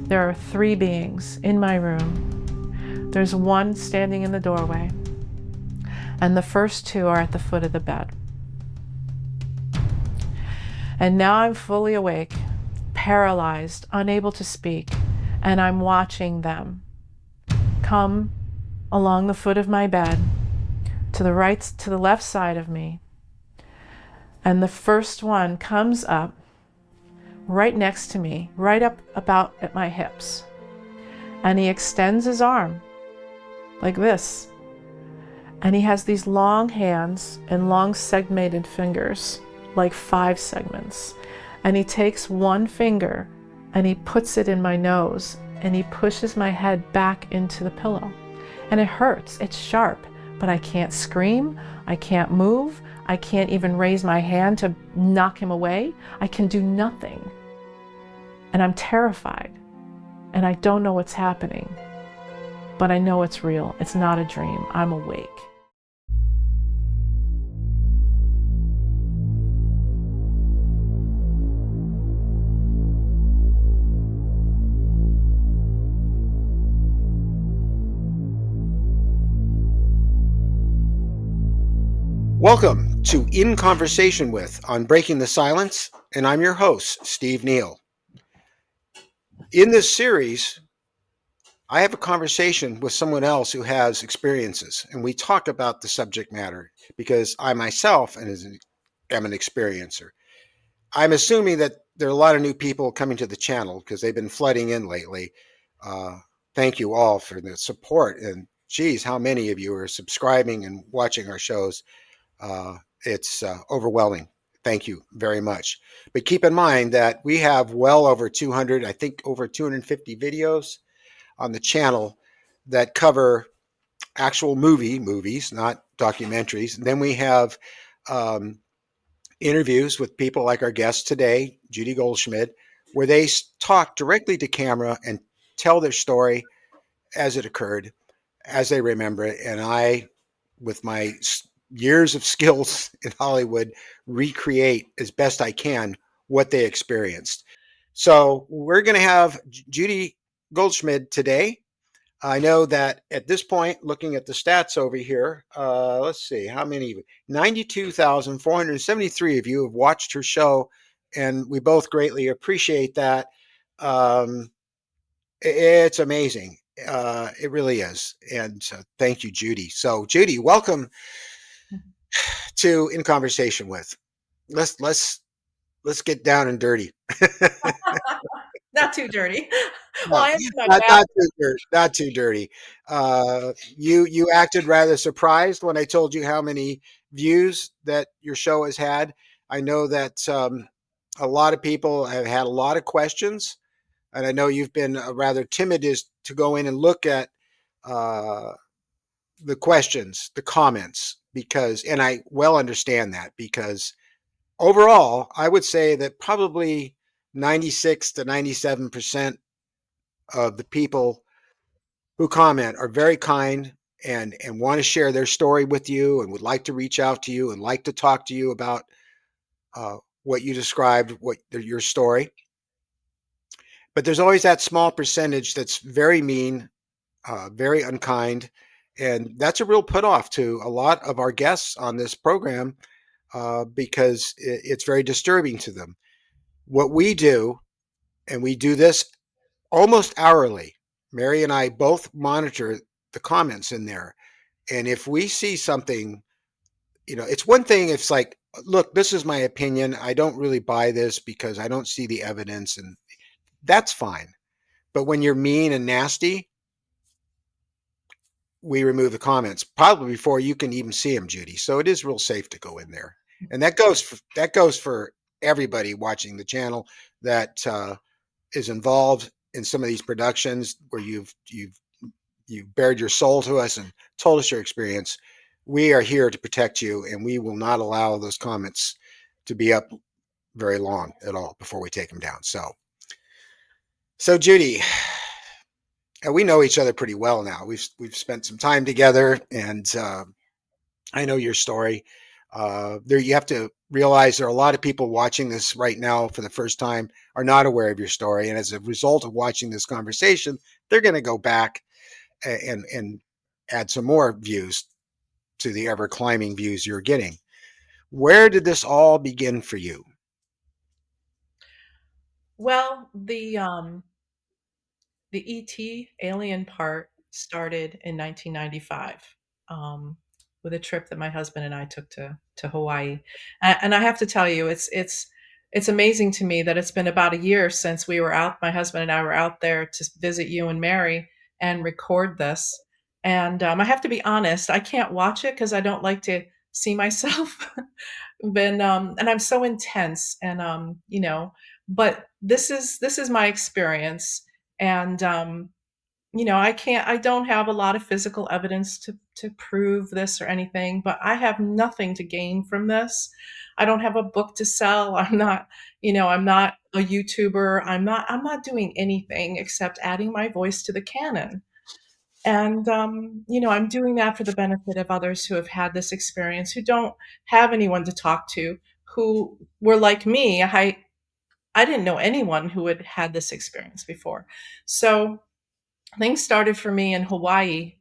There are 3 beings in my room. There's one standing in the doorway, and the first 2 are at the foot of the bed. And now I'm fully awake, paralyzed, unable to speak, and I'm watching them come along the foot of my bed to the left side of me. And the first one comes up right next to me, right up about at my hips. And he extends his arm like this. And he has these long hands and long segmented fingers, like 5 segments. And he takes one finger and he puts it in my nose and he pushes my head back into the pillow. And it hurts, it's sharp, but I can't scream, I can't move, I can't even raise my hand to knock him away. I can do nothing. And I'm terrified, and I don't know what's happening, but I know it's real. It's not a dream. I'm awake. Welcome to In Conversation With on Breaking the Silence, and I'm your host, Steve Neal. In this series, I have a conversation with someone else who has experiences, and we talk about the subject matter because I myself am an experiencer. I'm assuming that there are a lot of new people coming to the channel because they've been flooding in lately. Thank you all for the support, and geez, how many of you are subscribing and watching our shows. It's overwhelming. Thank you very much. But keep in mind that we have well over 200, I think over 250 videos on the channel that cover actual movies, not documentaries. And then we have interviews with people like our guest today, Judy Gold Schmidt, where they talk directly to camera and tell their story as it occurred, as they remember it. And I, with my years of skills in Hollywood, recreate as best I can what they experienced. So we're going to have Judy Goldschmidt today. I know that at this point, looking at the stats over here, let's see, how many? 92,473 of you have watched her show, and we both greatly appreciate that. It's amazing. It really is. And thank you, Judy. So, Judy, welcome to In Conversation With. Let's get down and dirty. Not too dirty. No, Well, I answered my not too dirty. You acted rather surprised when I told you how many views that your show has had. I know that a lot of people have had a lot of questions, and I know you've been rather timid as to go in and look at the questions, the comments, because, and I well understand that, because overall, I would say that probably 96 to 97% of the people who comment are very kind and want to share their story with you and would like to reach out to you and like to talk to you about what you described, what your story. But there's always that small percentage that's very mean, very unkind, and that's a real put off to a lot of our guests on this program because it's very disturbing to them. What we do, and we do this almost hourly. Mary and I both monitor the comments in there. And if we see something, it's one thing if it's like, look, this is my opinion. I don't really buy this because I don't see the evidence, and that's fine. But when you're mean and nasty, we remove the comments probably before you can even see them, Judy. So it is real safe to go in there. And that goes for everybody watching the channel that is involved in some of these productions where you've bared your soul to us and told us your experience. We are here to protect you, and we will not allow those comments to be up very long at all before we take them down. So Judy, we know each other pretty well now. We've spent some time together, and I know your story. There, you have to realize there are a lot of people watching this right now for the first time are not aware of your story, and as a result of watching this conversation, they're going to go back and add some more views to the ever climbing views you're getting. Where did this all begin for you? Well, the ET alien part started in 1995, um, with a trip that my husband and I took to Hawaii. And I have to tell you, it's amazing to me that it's been about a year since we were out. My husband and I were out there to visit you and Mary and record this. And I have to be honest, I can't watch it because I don't like to see myself. And I'm so intense, and but this is my experience, and I don't have a lot of physical evidence to prove this or anything, but I have nothing to gain from this. I don't have a book to sell. I'm not a YouTuber. I'm not doing anything except adding my voice to the canon. And I'm doing that for the benefit of others who have had this experience, who don't have anyone to talk to, who were like me. I didn't know anyone who had had this experience before. So things started for me in Hawaii,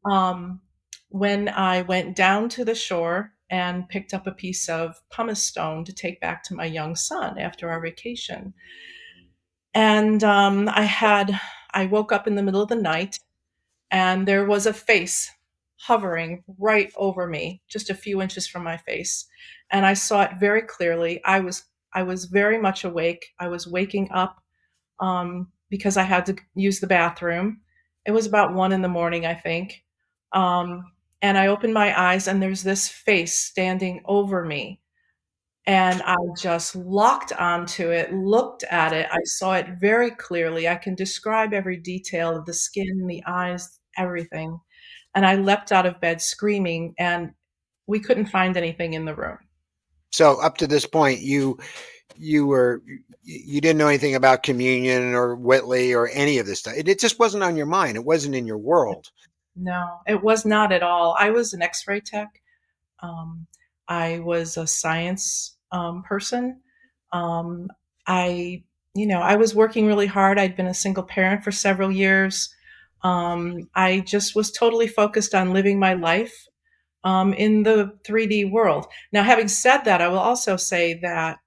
um, when I went down to the shore and picked up a piece of pumice stone to take back to my young son after our vacation. And I woke up in the middle of the night, and there was a face hovering right over me, just a few inches from my face. And I saw it very clearly. I was very much awake. I was waking up, because I had to use the bathroom. It was about 1 in the morning, I think. Um, and I opened my eyes, and there's this face standing over me. And I just locked onto it, looked at it. I saw it very clearly. I can describe every detail of the skin, the eyes, everything. And I leapt out of bed screaming, and we couldn't find anything in the room. So up to this point, you were you didn't know anything about communion or Whitley or any of this stuff. It just wasn't on your mind. It wasn't in your world. No, it was not at all. I was an X-ray tech. Um, I was a science person. Um, I was working really hard. I'd been a single parent for several years. I just was totally focused on living my life, in the 3D world. Now, having said that, I will also say that,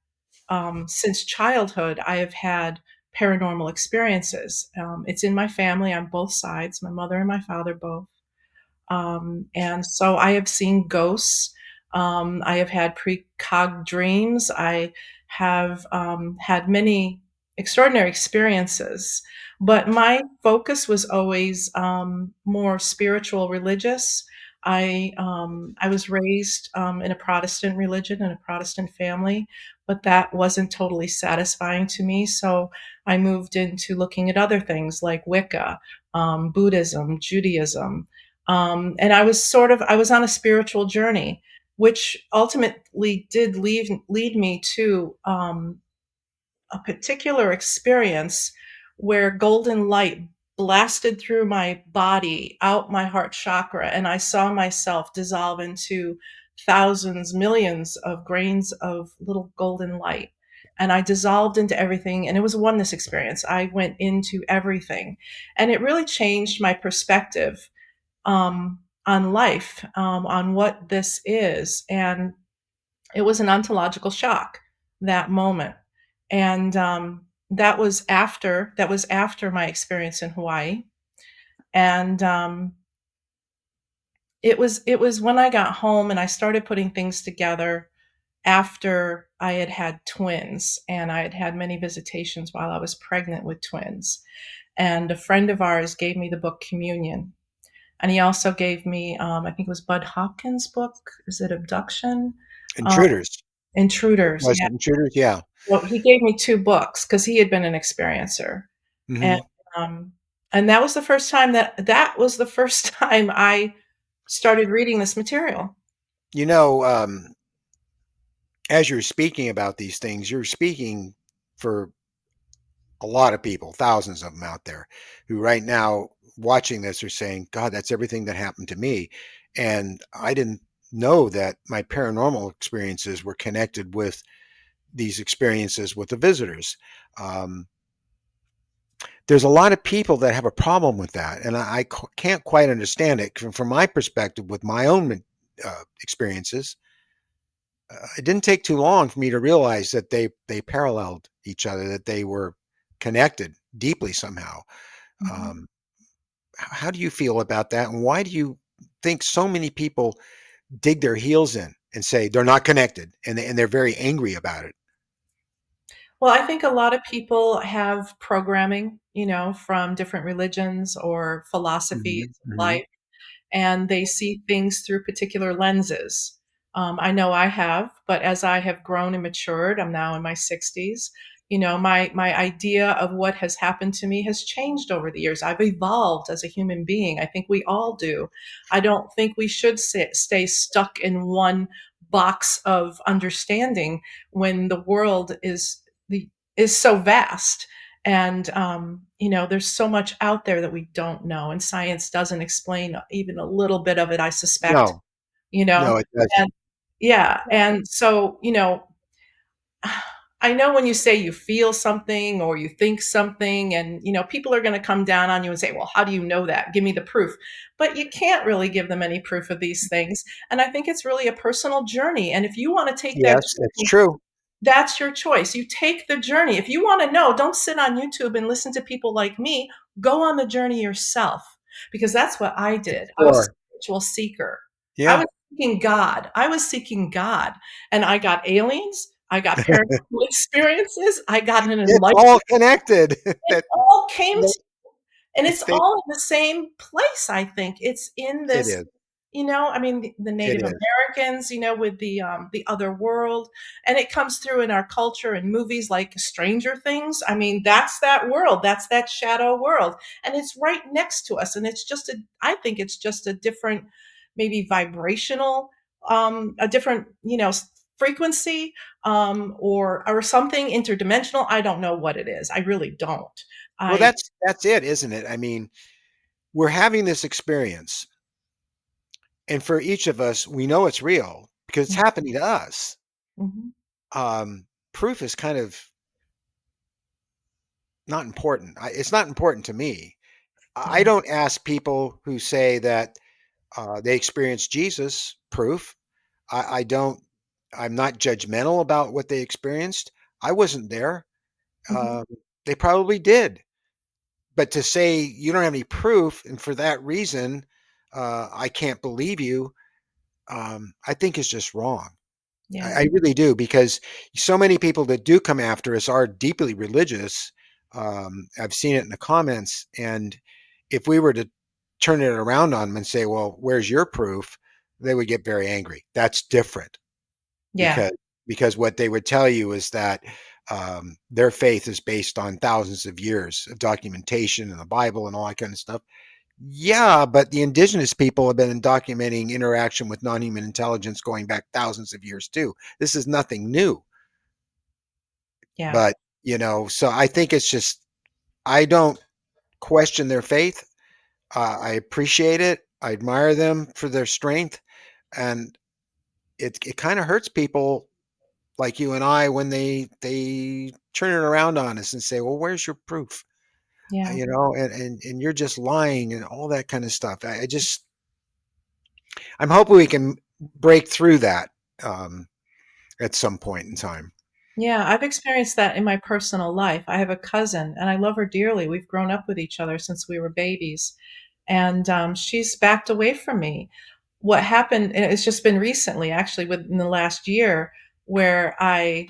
since childhood, I have had paranormal experiences. It's in my family on both sides, my mother and my father both. And so I have seen ghosts. I have had precog dreams. I have had many extraordinary experiences. But my focus was always more spiritual, religious. I was raised in a Protestant religion, in a Protestant family, but that wasn't totally satisfying to me. So I moved into looking at other things like Wicca, Buddhism, Judaism, and I was on a spiritual journey, which ultimately did lead me to a particular experience where golden light blasted through my body, out my heart chakra, and I saw myself dissolve into thousands, millions of grains of little golden light. And I dissolved into everything, and it was a oneness experience. I went into everything, and it really changed my perspective, on life, on what this is. And it was an ontological shock, that moment. And that was after my experience in Hawaii. And it was when I got home and I started putting things together after I had had twins, and I had had many visitations while I was pregnant with twins. And a friend of ours gave me the book Communion. And he also gave me, I think it was Bud Hopkins' book. Is it Abduction? Um, Intruders. Intruders. Was Yeah. it Intruders? Yeah. Well, he gave me two books because he had been an experiencer, and Hmm. um, and that was the first time I started reading this material. You know, as you're speaking about these things, you're speaking for a lot of people, thousands of them out there, who right now watching this are saying, "God, that's everything that happened to me," and I didn't. know that my paranormal experiences were connected with these experiences with the visitors. Um, there's a lot of people that have a problem with that, and I can't quite understand it from my perspective with my own experiences. It didn't take too long for me to realize that they paralleled each other, that they were connected deeply somehow. Mhm. Um, how do you feel about that, and why do you think so many people dig their heels in and say they're not connected, and they're very angry about it? Well, I think a lot of people have programming, from different religions or philosophies Hmm. of Hmm. life, and they see things through particular lenses. I know I have, but as I have grown and matured, I'm now in my 60s. My idea of what has happened to me has changed over the years. I've evolved as a human being. I think we all do. I don't think we should stay stuck in one box of understanding when the world the is so vast. And there's so much out there that we don't know, and science doesn't explain even a little bit of it, I suspect. No, you know no, it doesn't. and yeah, and so I know when you say you feel something or you think something, and people are going to come down on you and say, well, how do you know that? Give me the proof. But you can't really give them any proof of these things. And I think it's really a personal journey, and if you want to take that Yes, it's journey, true. that's your choice. You take the journey. If you want to know, don't sit on YouTube and listen to people like me. Go on the journey yourself, because that's what I did. I was a Explore. spiritual seeker. I Yeah. was seeking God. I was seeking God. And I got aliens. I got paranormal experiences. I got an It's enlightenment. all connected. It That all came they, and it's they, all in the same place, I think. It's in it this, is. I mean, the It Native is. Americans, with the other world, and it comes through in our culture and movies like Stranger Things. I mean, that's that world, that's that shadow world, and it's right next to us. And I think it's just a different, maybe vibrational, a different, frequency, or something interdimensional. I don't know what it is. I really don't. Well, I. that's it, isn't it? I mean, we're having this experience, and for each of us, we know it's real because it's happening to us. Mhm. Proof is kind of not important. It's not important to me. I Yeah. don't ask people who say that they experienced Jesus proof. I don't. I'm not judgmental about what they experienced. I wasn't there. Mhm. Um, they probably did. But to say you don't have any proof, and for that reason, I can't believe you, I think is just wrong. Yeah. I really do, because so many people that do come after us are deeply religious. I've seen it in the comments, and if we were to turn it around on them and say, "Well, where's your proof?" they would get very angry. That's different, Yeah. because what they would tell you is that their faith is based on thousands of years of documentation and the Bible and all that kind of stuff. Yeah, but the indigenous people have been documenting interaction with non-human intelligence going back thousands of years too. This is nothing new. Yeah. But, so I think it's just, I don't question their faith. I appreciate it. I admire them for their strength. And it kind of hurts people like you and I when they turn it around on us and say, "Well, where's your proof?" Yeah. And you're just lying and all that kind of stuff. I just I'm hoping we can break through that at some point in time. Yeah. I've experienced that in my personal life. I have a cousin and I love her dearly. We've grown up with each other since we were babies. And she's backed away from me. What happened, and it's just been recently, actually, within the last year, where I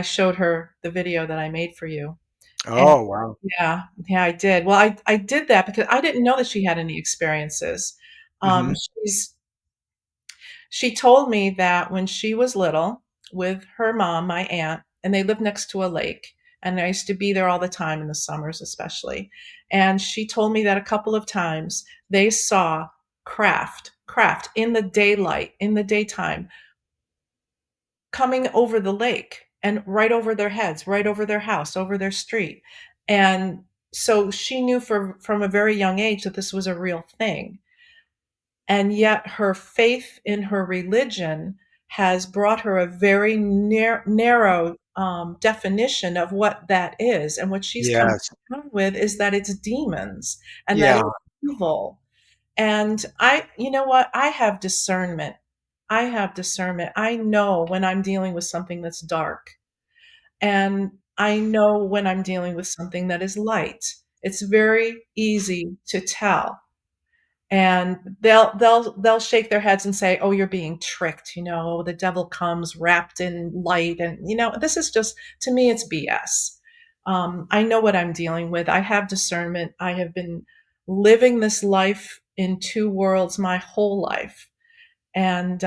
showed her the video that I made for you. And Oh, wow. yeah, yeah, I did. Well, I did that because I didn't know that she had any experiences. Hmm. She's She told me that when she was little with her mom, my aunt, and they lived next to a lake, and I used to be there all the time in the summers especially. And she told me that a couple of times they saw craft in the daylight, in the daytime, coming over the lake and right over their heads, right over their house, over their street. And so she knew from a very young age that this was a real thing. And yet her faith in her religion has brought her a very narrow definition of what that is. And what she's come Yes. down with is that it's demons and that Yeah. it's evil. And I, you know what? I have discernment. I have discernment. I know when I'm dealing with something that's dark, and I know when I'm dealing with something that is light. It's very easy to tell. And they'll shake their heads and say, "Oh, you're being tricked, you know, the devil comes wrapped in light." And you know, this is just, to me, it's BS. I know what I'm dealing with. I have discernment. I have been living this life in two worlds my whole life. And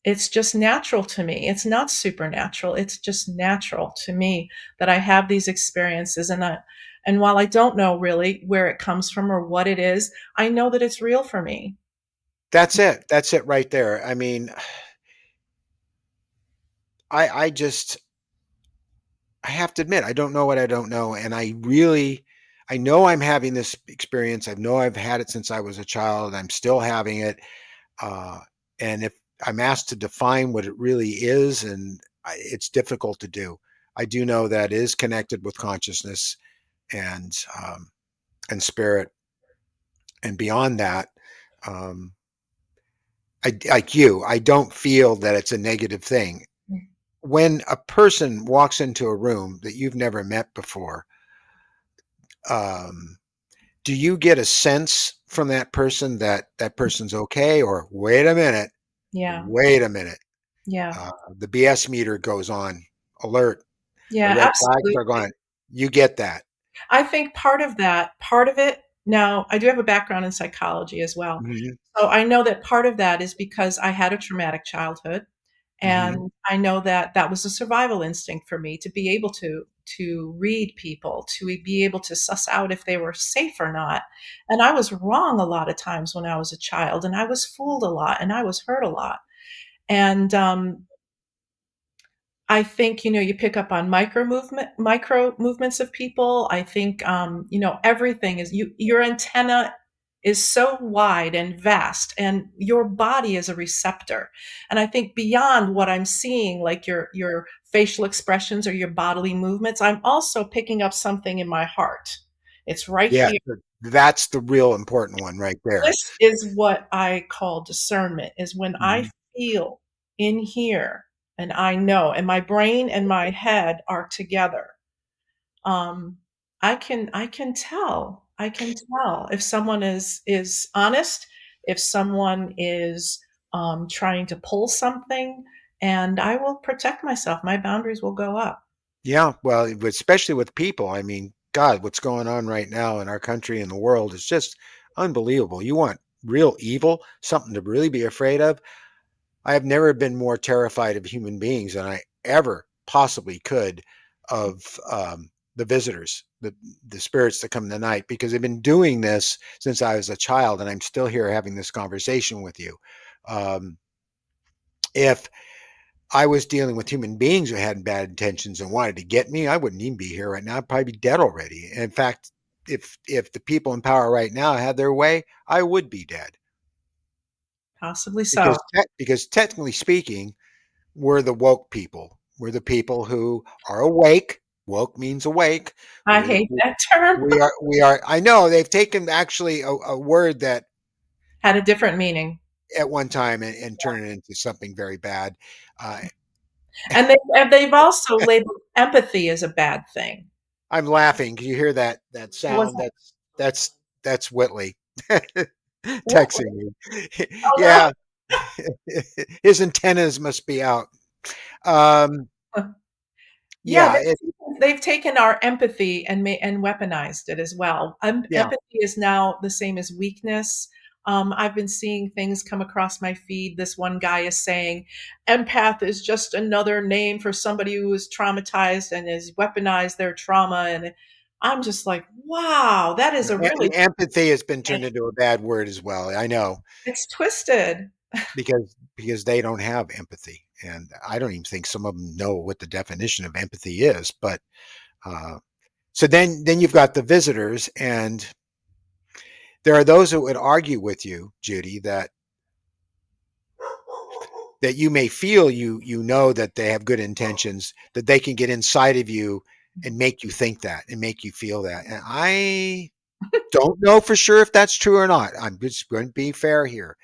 it's just natural to me. It's not supernatural. It's just natural to me that I have these experiences. And while I don't know really where it comes from or what it is, I know that it's real for me. That's it. That's it right there. I mean, I just I have to admit, I don't know what I don't know, and I know I'm having this experience. I know I've had it since I was a child. I'm still having it, uh, and if I'm asked to define what it really is, it's difficult to do. I do know that it is connected with consciousness and um, and spirit, and beyond that, um, like you, I don't feel that it's a negative thing. When a person walks into a room that you've never met before, um, do you get a sense from that person that that person's okay? Or Yeah. wait a minute, Yeah. the BS meter goes on alert, the Yeah, red flags are absolutely. going. You get that. I think part of it, now I do have a background in psychology as well. Hmm. So I know that part of that is because I had a traumatic childhood. Hmm. And I know that that was a survival instinct for me to be able to read people, to be able to suss out if they were safe or not. And I was wrong a lot of times when I was a child, and I was fooled a lot, and I was hurt a lot. And I think, you know, you pick up on micro movements of people. I think, you know, everything is your antenna is so wide and vast, and your body is a receptor. And I think beyond what I'm seeing, like your facial expressions or your bodily movements, I'm also picking up something in my heart. It's right Yeah, here. that's the real important one right there. This is what I call discernment, is when I Mhm. feel in here and I know, and my brain and my head are together. Um, I can tell. I can tell if someone is honest, if someone is trying to pull something, and I will protect myself. My boundaries will go up. Yeah, well, especially with people. I mean, God, what's going on right now in our country and the world is just unbelievable. You want real evil, something to really be afraid of? I have never been more terrified of human beings than I ever possibly could of the visitors, the spirits that come in the night, because I've been doing this since I was a child, and I'm still here having this conversation with you. Um, if I was dealing with human beings who had bad intentions and wanted to get me, I wouldn't even be here right now. I'd probably be dead already. In fact, if the people in power right now had their way, I would be dead Possibly so. because technically speaking, we're the woke people. We're the people who are awake. Woke means awake. I We're the hate that term. we are. I know they've taken actually a word that Had a different meaning. at one time and turned it into something very bad. Uh, And they've also labeled empathy as a bad thing. I'm laughing. Can you hear that What's sound? that? That's that's Whitley texting Really? me. Oh Yeah, his antennas must be out. Um, no. Yeah, yeah, it, they've taken our empathy and weaponized it as well. yeah. Empathy is now the same as weakness. I've been seeing things come across my feed. This one guy is saying, empath is just another name for somebody who is traumatized and has weaponized their trauma. And I'm just like, wow, that is a And really, empathy has been turned into a bad word as well. I know it's twisted. because they don't have empathy, and I don't even think some of them know what the definition of empathy is. But uh, so then you've got the visitors, and There are those that would argue with you, Judy, that you may feel you know that they have good intentions, that they can get inside of you and make you think that and make you feel that. And I don't know for sure if that's true or not. I'm just going to be fair here,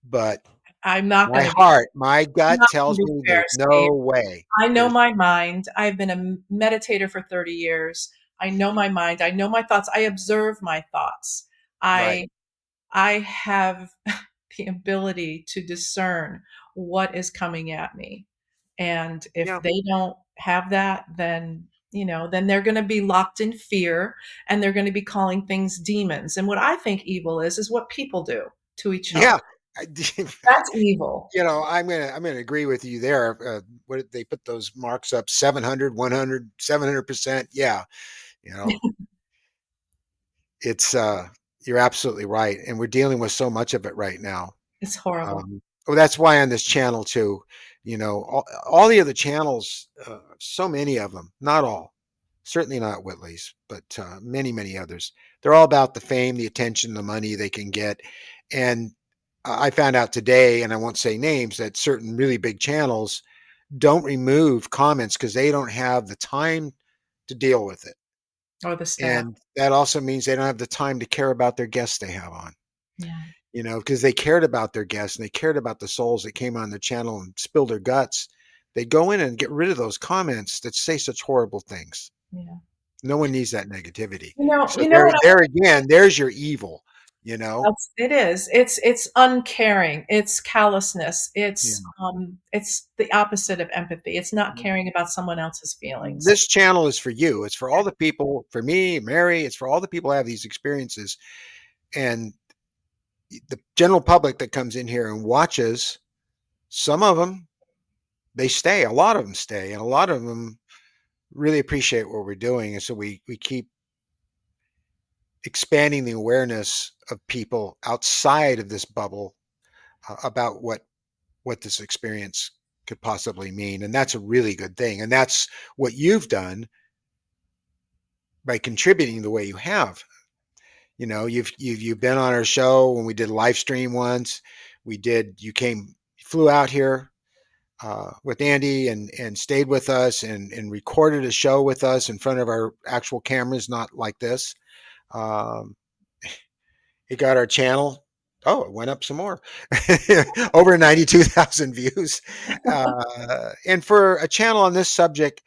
but I'm not going my to be. heart, my I'm gut not going tells to be me fair, there's Steve. no way. I know There's my mind. I've been a meditator for 30 years. I know my mind. I know my thoughts. I observe my thoughts. right. I have the ability to discern what is coming at me. And if Yeah. they don't have that, then then they're going to be locked in fear, and they're going to be calling things demons. And what I think evil is what people do to each other. Yeah. That's evil. I'm gonna agree with you there. What did they put those marks up? 700, 100, 700%. Yeah. You know, it's you're absolutely right, and we're dealing with so much of it right now. It's horrible. Well, that's why on this channel too, all the other channels, so many of them, not all, certainly not Whitley's, but many, many others. They're all about the fame, the attention, the money they can get. And I found out today, and I won't say names, that certain really big channels don't remove comments because they don't have the time to deal with it. Or the staff. And that also means they don't have the time to care about their guests they have on. Yeah. Because they cared about their guests and they cared about the souls that came on their channel and spilled their guts. They go in and get rid of those comments that say such horrible things. Yeah. No one needs that negativity. You know, So you know there, what I there again, there's your evil. You know, It is. It's uncaring. It's callousness. yeah. It's the opposite of empathy. It's not caring about someone else's feelings. This channel is for you. It's for all the people. For me, Mary. It's for all the people who have these experiences, and the general public that comes in here and watches. Some of them they stay. A lot of them stay, and a lot of them really appreciate what we're doing, and so we keep expanding the awareness of people outside of this bubble about what this experience could possibly mean, and that's a really good thing. And that's what you've done by contributing the way you have. You've been on our show when we did a live stream once. You flew out here with Andy and stayed with us and recorded a show with us in front of our actual cameras, not like this. Um, it got our channel. Oh, it went up some more, over 92,000 views. And for a channel on this subject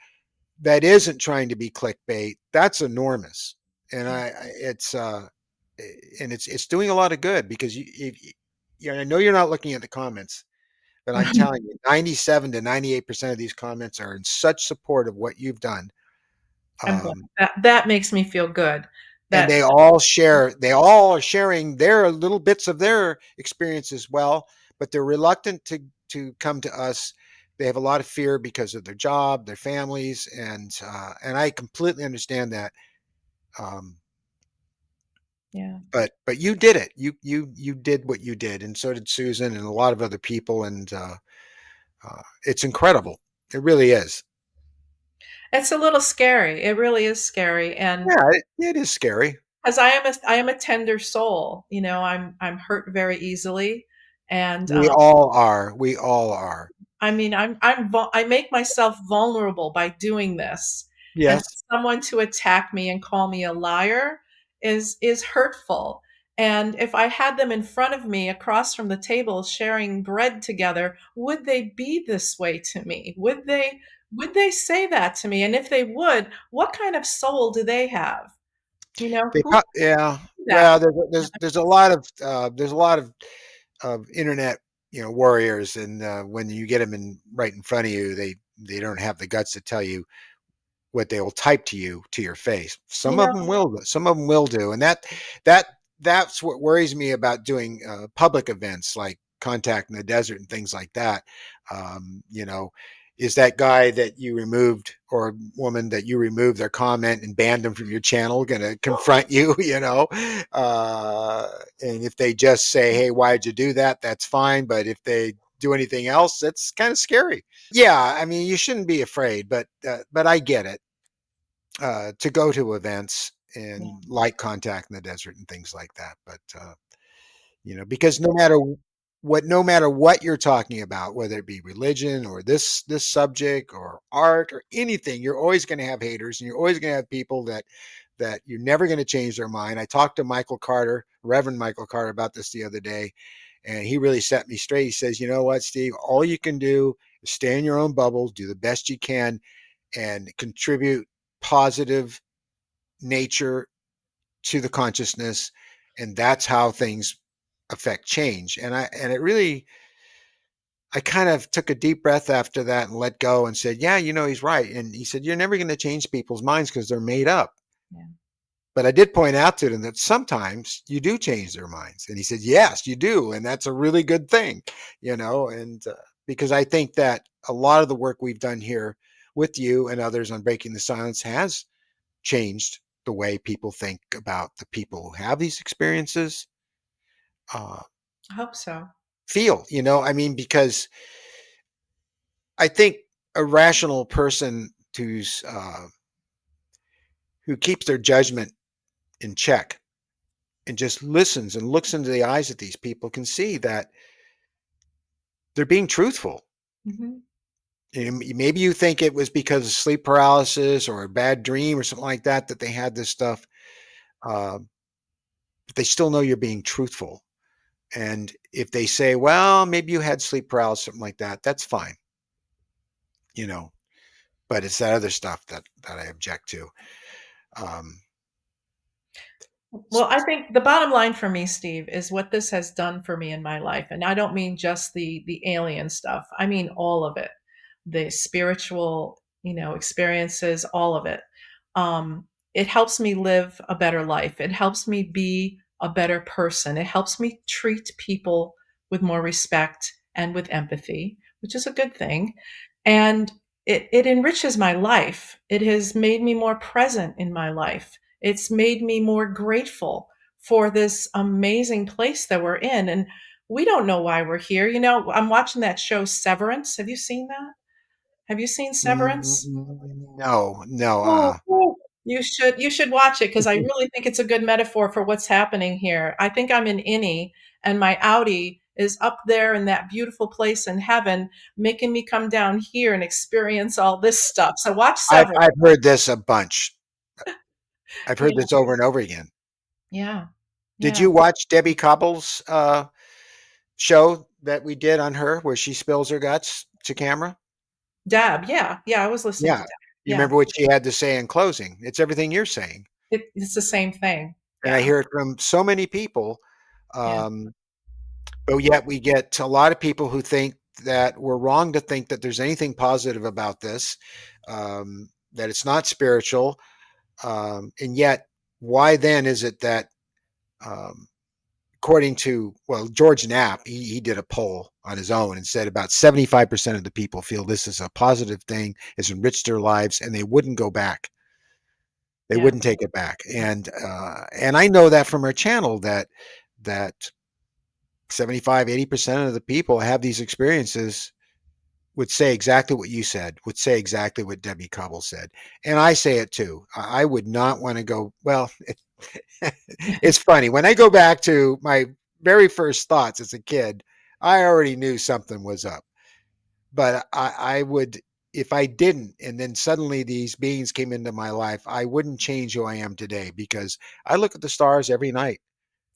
that isn't trying to be clickbait, that's enormous. And it's doing a lot of good because I know you're not looking at the comments, but I'm telling you, 97 to 98% of these comments are in such support of what you've done. I'm glad. Um, That makes me feel good. and That they all are sharing their little bits of their experience as well, but they're reluctant to come to us. They have a lot of fear because of their job, their families, and I completely understand that. Um, Yeah. but you did it. You did what you did, and so did Susan and a lot of other people, and it's incredible. It really is. It's a little scary. It really is scary. And Yeah, it is scary. because I am a tender soul, I'm hurt very easily. And We all are. We all are. I mean, I make myself vulnerable by doing this, and Yes. for someone to attack me and call me a liar is hurtful. And if I had them in front of me across from the table sharing bread together, would they be this way to me? Would they say that to me? And if they would, what kind of soul do they have? Who would Yeah. do that? Well, there's a lot of internet warriors, and when you get them right in front of you, they don't have the guts to tell you what they will type to you to your face. You Some of know, them will. Some of them will do, and that that's what worries me about doing public events like Contact in the Desert and things like that. Is that guy that you removed or woman that you removed their comment and banned them from your channel going to confront you? And if they just say, "Hey, why did you do that?" That's fine, but if they do anything else, that's kind of scary. Yeah, I mean, you shouldn't be afraid, but I get it. To go to events Yeah. and light contact in the desert and things like that. But because no matter what you're talking about, whether it be religion or this subject or art or anything, you're always going to have haters, and you're always going to have people that you're never going to change their mind. I talked to Michael Carter, Reverend Michael Carter, about this the other day, and he really set me straight. He says, "You know what, Steve? All you can do is stay in your own bubble, do the best you can, and contribute positive nature to the consciousness, and that's how things affect change." I kind of took a deep breath after that and let go and said, "Yeah, he's right." And he said, "You're never going to change people's minds because they're made up." Yeah. But I did point out to them that sometimes you do change their minds. And he said, "Yes, you do. And that's a really good thing, and because I think that a lot of the work we've done here with you and others on Breaking the Silence has changed the way people think about the people who have these experiences, uh, I hope so. feel, I mean, because I think a rational person who keeps their judgment in check and just listens and looks into the eyes of these people can see that they're being truthful. Hmm. Maybe you think it was because of sleep paralysis or a bad dream or something like that that they had this stuff, uh, but they still know you're being truthful. And if they say, "Well, maybe you had sleep paralysis," something like that, that's fine, you know. But it's that other stuff that I object to. Um, Well, I think the bottom line for me, Steve, is what this has done for me in my life. And I don't mean just the alien stuff. I mean all of it. The spiritual, experiences, all of it. It helps me live a better life. It helps me be a better person. It helps me treat people with more respect and with empathy, which is a good thing. And it enriches my life. It has made me more present in my life. It's made me more grateful for this amazing place that we're in. And we don't know why we're here. I'm watching that show Severance. Have you seen that? Have you seen Severance? no, no. Oh, oh, you should watch it because I really think it's a good metaphor for what's happening here. I think I'm in Innie and my Audi is up there in that beautiful place in heaven, making me come down here and experience all this stuff. So watch Severance. I've heard this a bunch. I've heard Yeah, this over and over again. yeah, Did yeah. you watch Debbie Cobble's show that we did on her, where she spills her guts to camera? Deb, yeah, yeah. I was listening to Yeah. Deb. You Yeah, remember what she had to say in closing? It's everything you're saying. it's the same thing. And I Yeah, hear it from so many people. yeah, Um, but yet we get a lot of people who think that we're wrong to think that there's anything positive about this, that it's not spiritual. And yet, why then is it that, um, according to, well, George Knapp, he did a poll on his own and said about 75% of the people feel this is a positive thing, has enriched their lives, and they wouldn't go back. They yeah, wouldn't take it back. And I know that from our channel that 75, 80% of the people have these experiences, would say exactly what you said, would say exactly what Debbie Cobble said. And I say it too. I would not want to go, well, it's funny. When I go back to my very first thoughts as a kid, I already knew something was up. But I would, if I didn't, and then suddenly these beings came into my life, I wouldn't change who I am today because I look at the stars every night.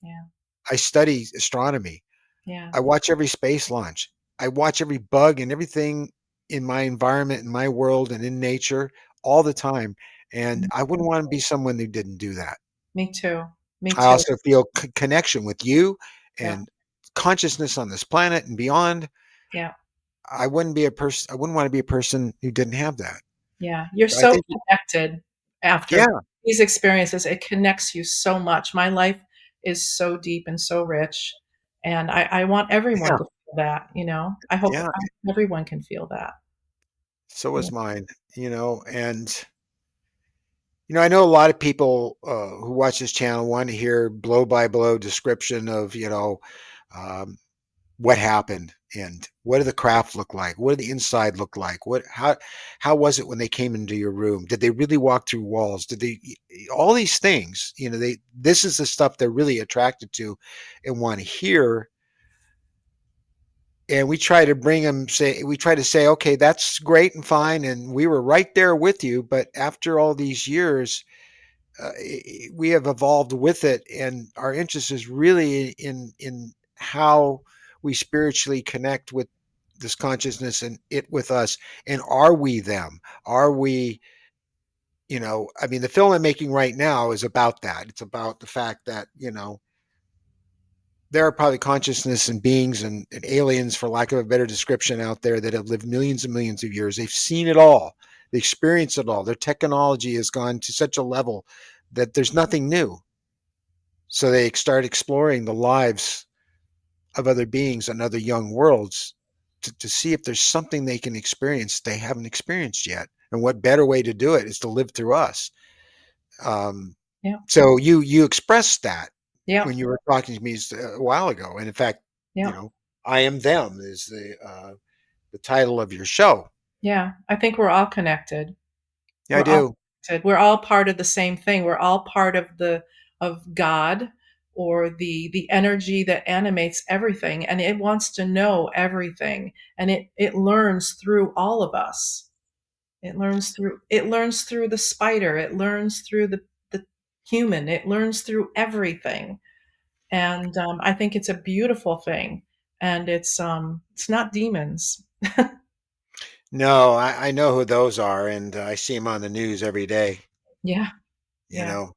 yeah, I study astronomy. yeah. I watch every space launch. I watch every bug and everything in my environment, in my world, and in nature all the time. And I wouldn't want to be someone who didn't do that. Me too. Me I too. also feel connection with you Yeah, and consciousness on this planet and beyond. yeah. I wouldn't be a person. I wouldn't want to be a person who didn't have that. Yeah, you're So I so think, connected after yeah, these experiences. It connects you so much. My life is so deep and so rich, and I want everyone yeah, to feel that, I hope yeah. everyone can feel that. So Yeah, is mine. And I know a lot of people who watch this channel want to hear blow by blow description of um, what happened. And what did the craft look like? What did the inside look like? How was it when they came into your room? Did they really walk through walls? Did they, all these things, this is the stuff they're really attracted to and want to hear. And we try to we try to say, okay, that's great and fine. And we were right there with you. But after all these years, we have evolved with it. And our interest is really in how we spiritually connect with this consciousness and it with us. And are we them? Are we, I mean, the film I'm making right now is about that. It's about the fact that, there are probably consciousness and beings and aliens, for lack of a better description, out there that have lived millions and millions of years. They've seen it all. They experienced it all. Their technology has gone to such a level that there's nothing new. So they start exploring the lives of other beings and other young worlds to see if there's something they can experience they haven't experienced yet. And what better way to do it is to live through us. Um, Yeah. so you expressed that Yeah. when you were talking to me a while ago, and in fact, you Yeah. know, I am them is the title of your show. Yeah. I think we're all connected. Yeah, I We're all do. connected. We're all part of the same thing. We're all part of the of God, or the energy that animates everything, and it wants to know everything, and it learns through all of us. It learns through the spider. It learns through the human. It learns through everything. And I think it's a beautiful thing. And it's not demons. No, I know who those are, and I see them on the news every day. Yeah. You Yeah. know.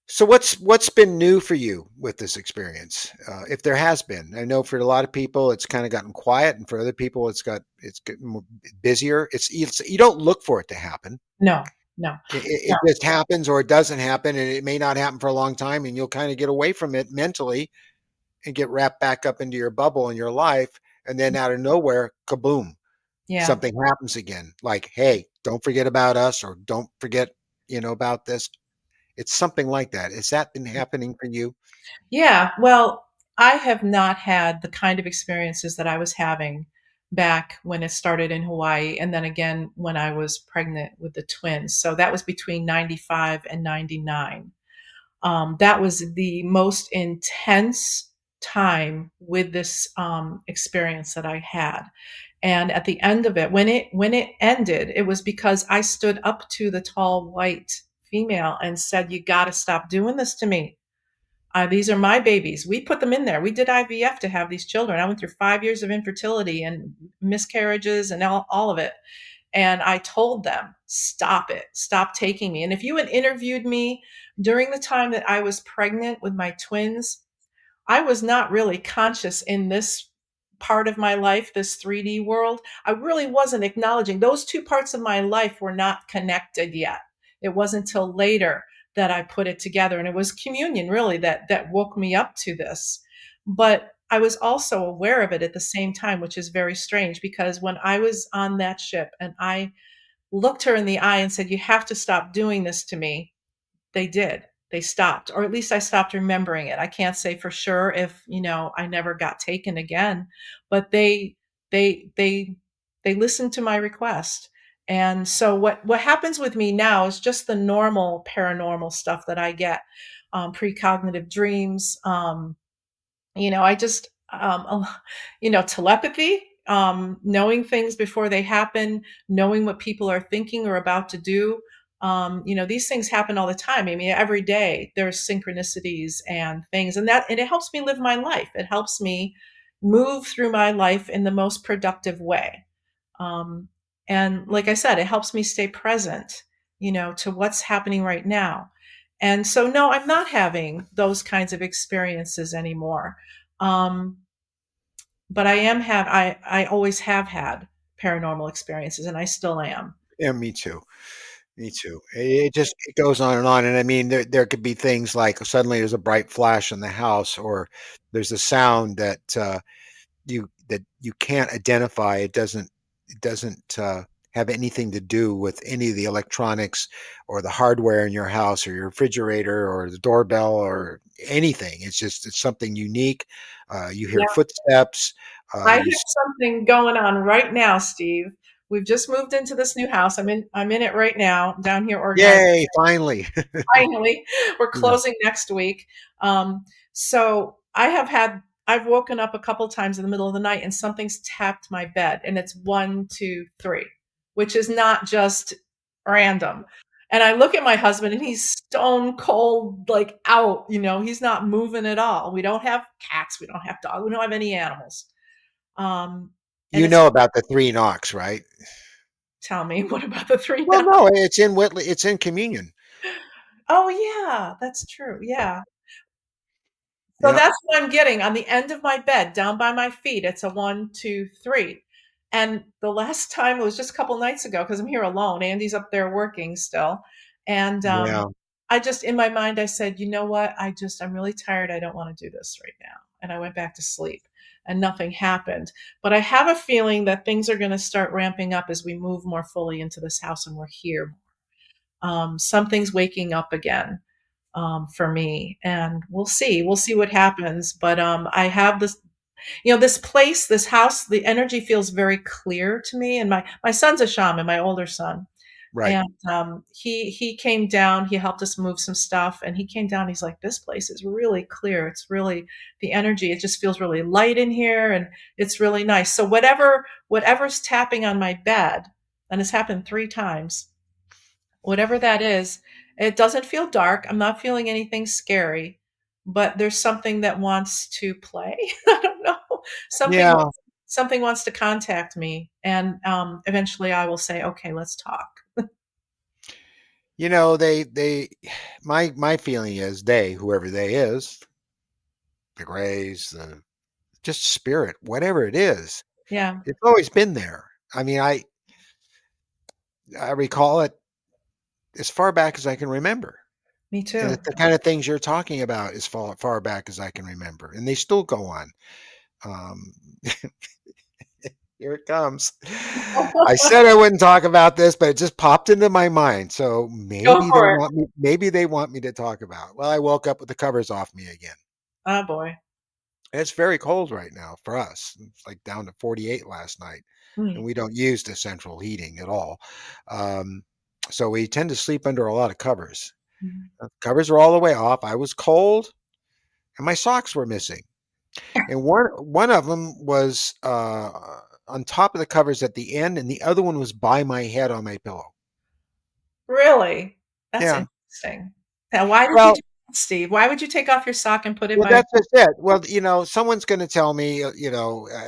So what's been new for you with this experience, if there has been? I know for a lot of people it's kind of gotten quiet, and for other people it's getting more busier. It's you don't look for it to happen. No. No. It No. just happens, or it doesn't happen, and it may not happen for a long time, and you'll kind of get away from it mentally and get wrapped back up into your bubble in your life, and then out of nowhere, kaboom, Yeah. something happens again. Like, hey, don't forget about us, or don't forget, about this. It's something like that. Has that been happening for you? Yeah. Well, I have not had the kind of experiences that I was having back when it started in Hawaii, and then again when I was pregnant with the twins. So that was between 95 and 99. That was the most intense time with this experience that I had. And at the end of it, when it ended, it was because I stood up to the tall white female and said, "You got to stop doing this to me. These are my babies. We put them in there. We did IVF to have these children. I went through 5 years of infertility and miscarriages and all of it." And I told them, "Stop it. Stop taking me." And if you had interviewed me during the time that I was pregnant with my twins, I was not really conscious in this part of my life, this 3D world. I really wasn't acknowledging those two parts of my life were not connected yet. It wasn't until later that I put it together. And it was communion really that woke me up to this. But I was also aware of it at the same time, which is very strange because when I was on that ship and I looked her in the eye and said, "You have to stop doing this to me," they did. They stopped, or at least I stopped remembering it. I can't say for sure if, I never got taken again, but they they they listened to my request. And so what happens with me now is just the normal paranormal stuff that I get, precognitive dreams, I just, telepathy, knowing things before they happen, knowing what people are thinking or about to do. These things happen all the time. I mean, every day there's synchronicities and things, and it helps me live my life. It helps me move through my life in the most productive way. Um, and like I said, it helps me stay present, to what's happening right now. And so, no, I'm not having those kinds of experiences anymore. Um, but I always have had paranormal experiences, and I still am. Yeah, me too. Me too. It goes on and on. And I mean, there could be things like suddenly there's a bright flash in the house, or there's a sound that you can't identify. It doesn't have anything to do with any of the electronics or the hardware in your house or your refrigerator or the doorbell or anything. It's something unique. You hear footsteps. I have You something going on right now, Steve. We've just moved into this new house. I'm in it right now, down here organizing. Yay! Finally, Finally, we're yeah, closing next week. So I've woken up a couple times in the middle of the night and something's tapped my bed, and it's 1, 2, 3, which is not just random. And I look at my husband and he's stone cold, like out, he's not moving at all. We don't have cats, we don't have dogs, we don't have any animals. Um, and you it's know about the three knocks, right? tell me, what about the three Well, now? no, it's in Whitley. It's in communion. Oh yeah, that's true. Yeah. So Yeah, that's what I'm getting on the end of my bed, down by my feet. It's a 1, 2, 3. And the last time it was just a couple nights ago because I'm here alone. Andy's up there working still. And yeah. I just, in my mind, I said, you know what? I'm really tired. I don't want to do this right now. And I went back to sleep and nothing happened. But I have a feeling that things are going to start ramping up as we move more fully into this house and we're here. Something's waking up again for me, and we'll see. We'll see what happens. But I have this, this place, this house. The energy feels very clear to me. And my son's a shaman, my older son, Right. and he came down. He helped us move some stuff, and he came down. He's like, "This place is really clear. It's really the energy. It just feels really light in here, and it's really nice." So whatever's tapping on my bed, and it's happened 3 times, whatever that is, it doesn't feel dark. I'm not feeling anything scary, but there's something that wants to play. I don't know. Something Yeah. wants, something wants to contact me, and eventually I will say, "Okay, let's talk." They my feeling is they, whoever they is, the grays, the just spirit, whatever it is, Yeah, it's always been there. I mean, I recall it as far back as I can remember. me And too. it's the kind of things you're talking about as far back as I can remember. And they still go on. Um, Here it comes. I said I wouldn't talk about this, but it just popped into my mind. So Go for it. maybe they want me to talk about. Well, I woke up with the covers off me again. Oh boy. And it's very cold right now for us. It's like down to 48 last night, and Mm. we don't use the central heating at all. Um, so we tend to sleep under a lot of covers. Mm. Covers are all the way off. I was cold, and my socks were missing. And one of them was on top of the covers at the end, and the other one was by my head on my pillow. Really? That's Yeah. interesting. Now, why did you Well, do that, Steve? Why would you take off your sock and put it well, by? that's just it. Well, someone's going to tell me, I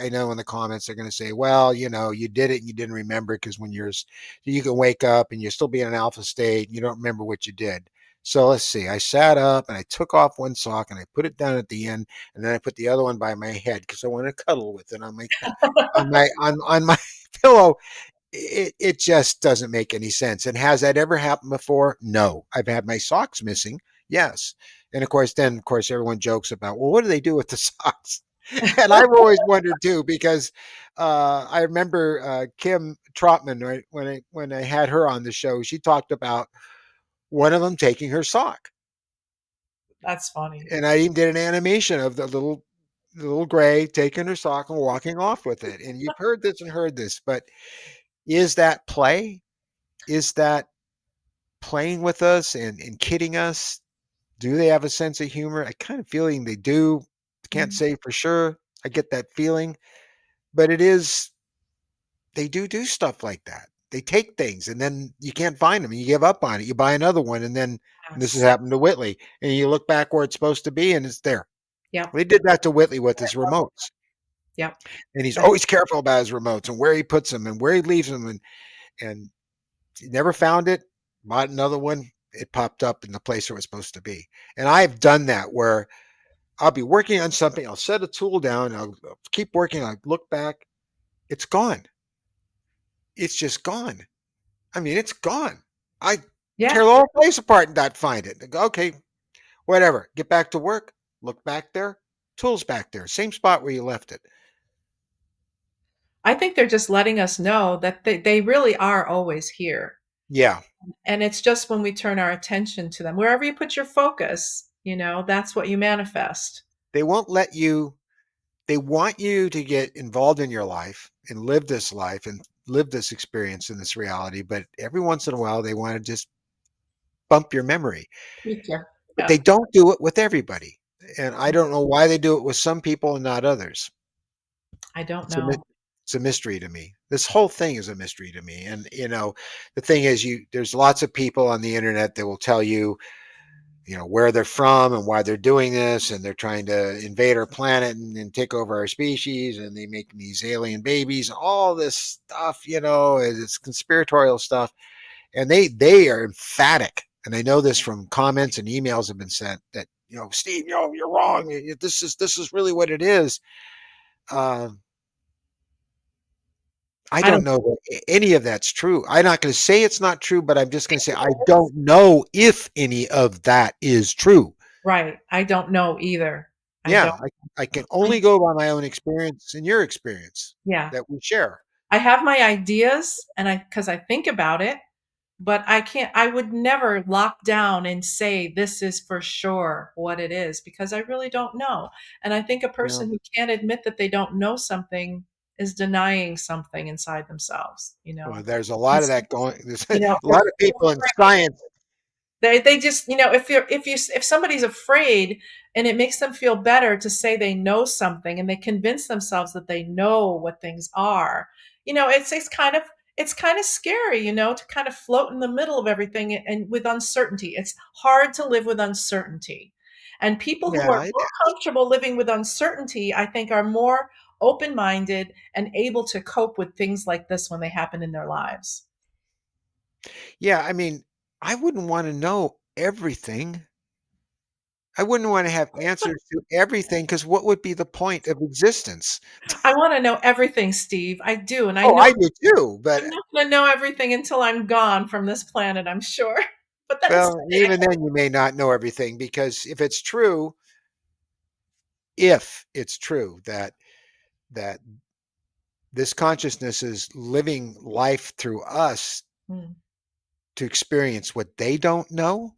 know in the comments they're going to say, well, you did it and you didn't remember because you can wake up and you'll still be in an alpha state. And you don't remember what you did. So let's see. I sat up and I took off one sock and I put it down at the end, and then I put the other one by my head because I want to cuddle with it on my pillow. It just doesn't make any sense. And has that ever happened before? No. I've had my socks missing. Yes. And of course, everyone jokes about, well, what do they do with the socks? And I've always wondered too, because I remember Kim Trotman, right, when I had her on the show, she talked about one of them taking her sock, That's funny. and I even did an animation of the little gray taking her sock and walking off with it. And you've heard this, but is that play? Is that playing with us and kidding us? Do they have a sense of humor? I kind of feeling they do. Can't Mm. say for sure. I get that feeling, but they do stuff like that. They take things and then you can't find them. And you give up on it. You buy another one, and this has Yes. happened to Whitley, and you look back where it's supposed to be, and it's there. Yep. They did that to Whitley with his remotes, Yep. and he's That, always careful about his remotes and where he puts them and where he leaves them, and he never found it. Bought another one. It popped up in the place where it was supposed to be. And I've done that where I'll be working on something. I'll set a tool down. I'll keep working. I look back. It's gone. It's just gone. I mean, it's gone. I tear yeah. the whole place apart and not find it. I go, okay, whatever. Get back to work. Look back there. Tools back there. Same spot where you left it. I think they're just letting us know that they really are always here. Yeah, And it's just when we turn our attention to them, wherever you put your focus, that's what you manifest. they won't let you. They want you to get involved in your life and live this experience in this reality. But every once in a while, they want to just bump your memory. Yeah. But Yeah. they don't do it with everybody. And I don't know why they do it with some people and not others. I don't It's a my- know. it's a mystery to me. This whole thing is a mystery to me. And the thing is, there's lots of people on the internet that will tell you, where they're from and why they're doing this, and they're trying to invade our planet and take over our species, and they make these alien babies, all this stuff. It's conspiratorial stuff, and they are emphatic. And I know this from comments and emails have been sent that Steve, you're wrong. This is really what it is. Uh, I I don't don't. know that any of that's true. I'm not going to say it's not true, but I'm just going to say I It's- don't know if any of that is true. Right. I don't know either. I Yeah, don't. I can only go by my own experience and your experience Yeah. that we share. I have my ideas and because I think about it, but I would never lock down and say this is for sure what it is because I really don't know. And I think a Yeah. person who can't admit that they don't know something is denying something inside themselves, Well, there's a lot And of so, that going. There's a they're lot of people in science. they just, if somebody's afraid and it makes them feel better to say they know something and they convince themselves that they know what things are, it's kind of scary, to kind of float in the middle of everything and with uncertainty. It's hard to live with uncertainty. And people who are Yeah, more comfortable living with uncertainty, I think, are more open-minded and able to cope with things like this when they happen in their lives. yeah. I mean, I wouldn't want to know everything. I wouldn't want to have answers to everything because what would be the point of existence? I want to know everything, Steve. I do. And I Oh, know I do too. But I'm not going to know everything until I'm gone from this planet, I'm sure. But that's well, even then, you may not know everything because if it's true that this consciousness is living life through us Hmm, to experience what they don't know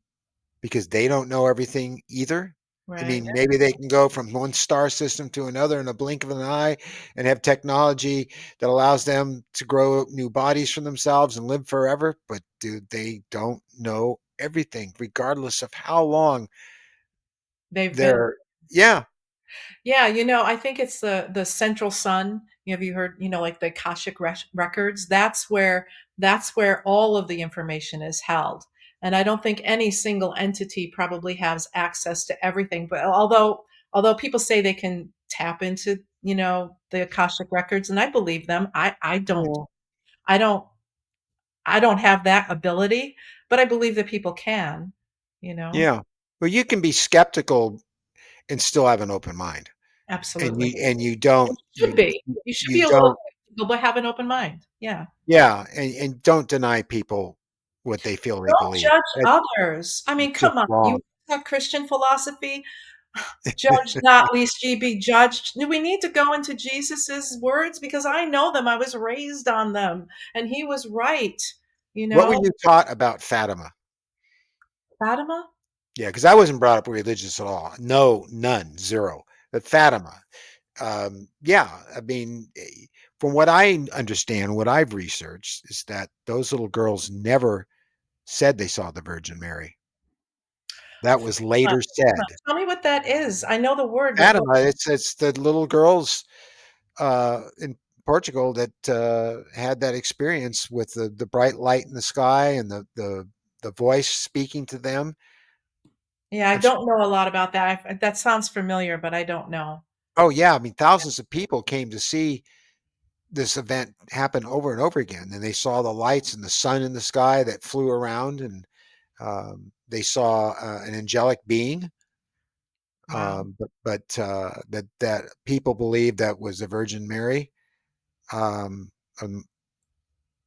because they don't know everything either. I right. mean, maybe they can go from one star system to another in a blink of an eye and have technology that allows them to grow new bodies for themselves and live forever. But dude, they don't know everything, regardless of how long They've been. they're. Yeah, Yeah, I think it's the central sun. Have you heard, like the Akashic records? That's where all of the information is held. And I don't think any single entity probably has access to everything. But although people say they can tap into, the Akashic records, and I believe them, I don't yeah, I don't I don't have that ability, but I believe that people can, you know? yeah. Well, you can be skeptical and still have an open mind, and Absolutely. you don't You should be. You should you be a little don't skeptical, but have an open mind. Yeah. yeah, and don't deny people what they feel they Don't believe. judge That's others. I mean, just come on. You wrong. have Christian philosophy, judge not, lest ye be judged. Do we need to go into Jesus's words? Because I know them. I was raised on them, and he was right. You What were know, you taught about Fatima? Fatima? Yeah, because I wasn't brought up religious at all. No, none, zero. But Fatima, yeah, I mean, from what I understand, what I've researched is that those little girls never said they saw the Virgin Mary. That was Fatima. later said. Tell me what that is. I know the word, but what? Fatima, it's the little girls in Portugal that had that experience with the bright light in the sky and the voice speaking to them. Yeah, I I'm sure, don't know a lot about that. That sounds familiar, but I don't know. oh yeah, I mean thousands of people came to see this event happen over and over again, and they saw the lights and the sun in the sky that flew around, and they saw an angelic being. Wow. That people believed that was the Virgin Mary. Um, um,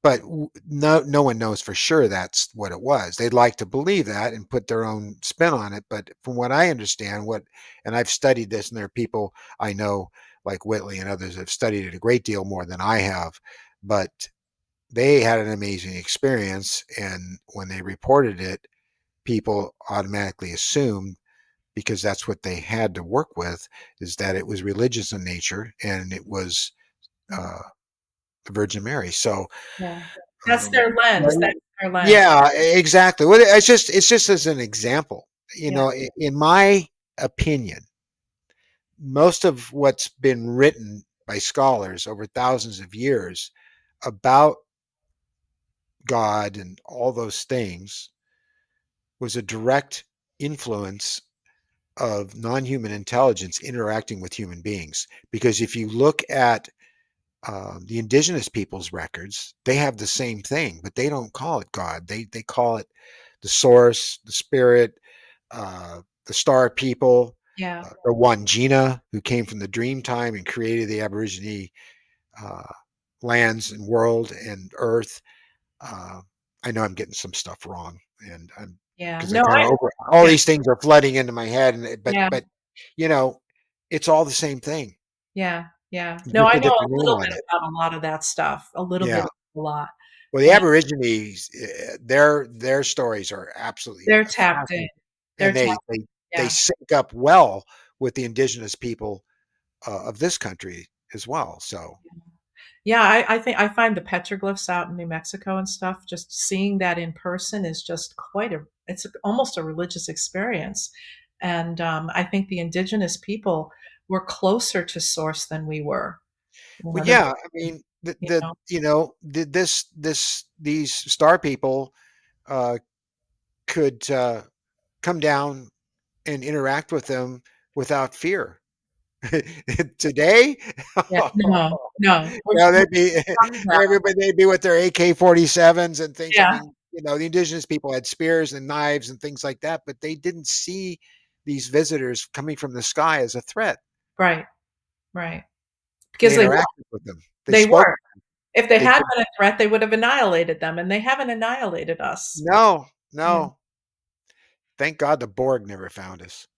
but no one knows for sure that's what it was. They'd like to believe that and put their own spin on it, but from what I understand, and I've studied this, and there are people I know like Whitley and others have studied it a great deal more than I have, but they had an amazing experience. And when they reported it, people automatically assumed, because that's what they had to work with, is that it was religious in nature and it was Mhm. uh, the Virgin Mary. So, Yeah. That's um, their lens. right? That's their lens. Yeah, exactly. Well, it's just as an example. Yeah. In my opinion, most of what's been written by scholars over thousands of years about God and all those things was a direct influence of non-human intelligence interacting with human beings. Because if you look at the indigenous people's records, they have the same thing, but they don't call it God. They call it the source, the spirit, the star people, Yeah. the one Gina who came from the dream time and created the Aborigine uh, lands and world and earth. Uh, I know I'm getting some stuff wrong, and I'm Yeah. because I No, kind I of over all yeah. these things are flooding into my head, and Yeah. but you know, it's all the same thing, Yeah. Yeah. No, just I a know different a name little on bit it. about a lot of that stuff, a little bit, Yeah. a lot. Well, the And Aborigines, their stories are absolutely they're tapped in. fascinating, They're and tapped they yeah. sync up well with the indigenous people of this country as well. So Yeah, I think I find the petroglyphs out in New Mexico and stuff, just seeing that in person is just it's almost a religious experience. And I think the indigenous people were closer to source than we were. You well, know, yeah, I mean, you know, these star people uh, could come down and interact with them without fear. Today, yeah, no, no, we're they'd be coming down. they'd be with their AK-47s and things. I Yeah, mean, the indigenous people had spears and knives and things like that, but they didn't see these visitors coming from the sky as a threat. right, right. Because They interacted with them. They they spoke. were. If they They had could. been a threat, they would have annihilated them, and they haven't annihilated us. No, Yeah, no. Thank God the Borg never found us.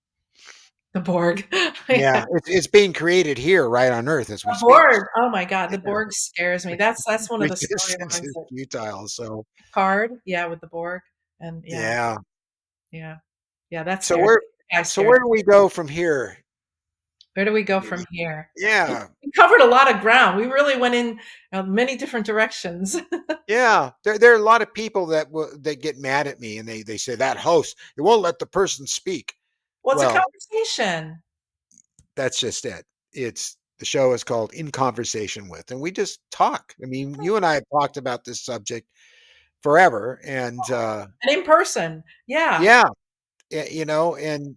the Borg. Yeah, it's being created here, right on Earth, as we The speak. Borg, oh my god, the Yeah, Borg scares me. That's one of the resistance storylines is that futile. So Picard, yeah, with the Borg, and yeah, yeah. yeah, yeah, that So scares where guy so scares where do we go from here, Where do we go from Judy? here? Yeah, We covered a lot of ground. We really went in, many different directions. yeah. There are a lot of people that get mad at me, and they say that host, it won't let the person speak. Well, it's a Well, conversation. that's just it. It's the show is called In Conversation With, and we just talk. I mean, you and I have talked about this subject forever, and And in person. Yeah. yeah, and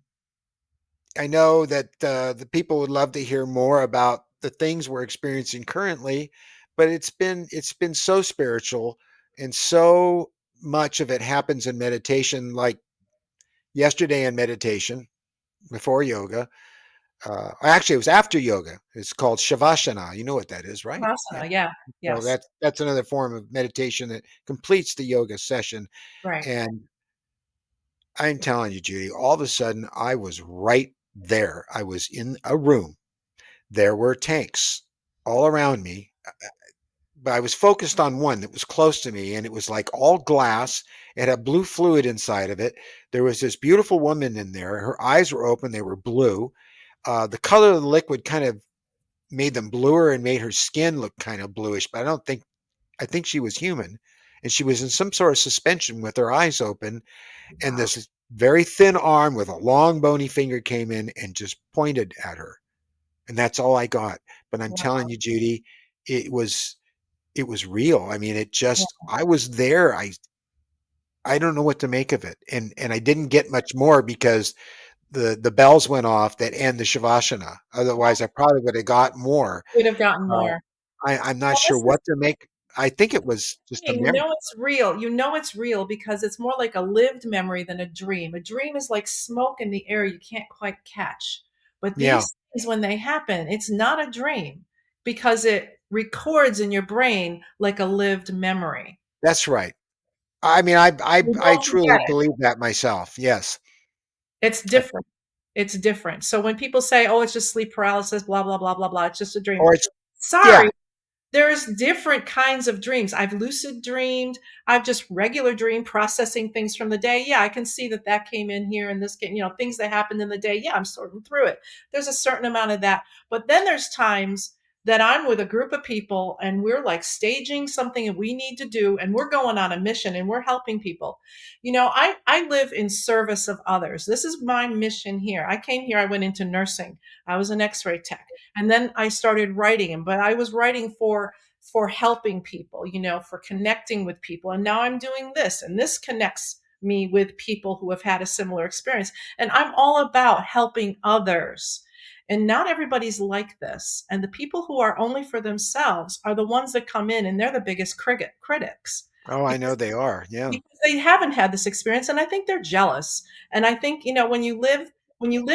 I know that the people would love to hear more about the things we're experiencing currently, but it's been so spiritual, and so much of it happens in meditation. Like yesterday in meditation before yoga, actually it was after yoga. It's called shavasana. You know what that is, right? Yeah. Vipassana, yeah. So Yes. that's another form of meditation that completes the yoga session. Right. And I'm telling you, Judy, all of a sudden I was right there. I was in a room. There were tanks all around me, but I was focused on one that was close to me, and it was like all glass. It had blue fluid inside of it. There was this beautiful woman in there. Her eyes were open, they were blue. The color of the liquid kind of made them bluer and made her skin look kind of bluish, but I think she was human. And she was in some sort of suspension with her eyes open, and this very thin arm with a long bony finger came in and just pointed at her. And that's all I got. But I'm Wow. telling you, Judy, it was it was real. I mean, Yeah. I was there. I don't know what to make of it. And I didn't get much more because the bells went off that end the Shavasana. Otherwise, I probably would have got more. We'd have gotten Uh, more. I'm not Well, sure this is what to make. I think it this is was just the a thing. You memory. know it's real. You know it's real because it's more like a lived memory than a dream. A dream is like smoke in the air you can't quite catch. But Yeah, these things, when they happen, it's not a dream because it records in your brain like a lived memory. that's right. I mean, I You I don't truly forget it. believe that myself. Yes. It's I different. It's different. So when people say, "Oh, it's just sleep paralysis, blah blah blah blah blah, it's just a dream." Or it's yeah. Sorry, there's different kinds of dreams. I've lucid dreamed. I've just regular dream processing things from the day. Yeah, I can see that that came in here and this came, things that happened in the day. Yeah, I'm sorting through it. There's a certain amount of that. But then there's times that I'm with a group of people and we're like staging something that we need to do and we're going on a mission and we're helping people. I live in service of others. This is my mission here. I came here, I went into nursing. I was an x-ray tech. And then I started writing, but I was writing for helping people, for connecting with people. And now I'm doing this, and this connects me with people who have had a similar experience. And I'm all about helping others. And not everybody's like this. And the people who are only for themselves are the ones that come in and they're the biggest critics Oh, I know because they are. Yeah. they haven't had this experience, and I think they're jealous. And I think, when you live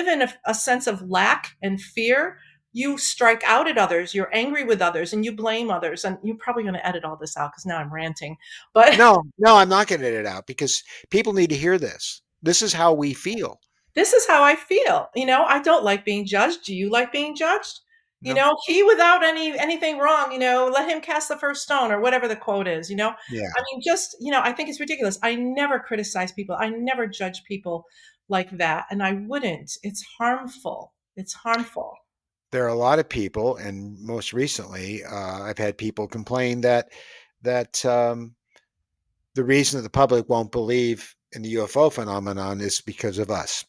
in a sense of lack and fear, you strike out at others, you're angry with others, and you blame others. And you're probably going to edit all this out because now I'm ranting, but No, no, I'm not going to edit it out because people need to hear this. This is how we feel. this is how I feel. I don't like being judged. Do you like being judged? No. He without anything wrong, let him cast the first stone, or whatever the quote is. Yeah. I mean, just, I think it's ridiculous. I never criticize people. I never judge people like that. And I wouldn't. It's harmful. It's harmful. There are a lot of people, and most recently, I've had people complain that the reason that the public won't believe in the UFO phenomenon is because of us,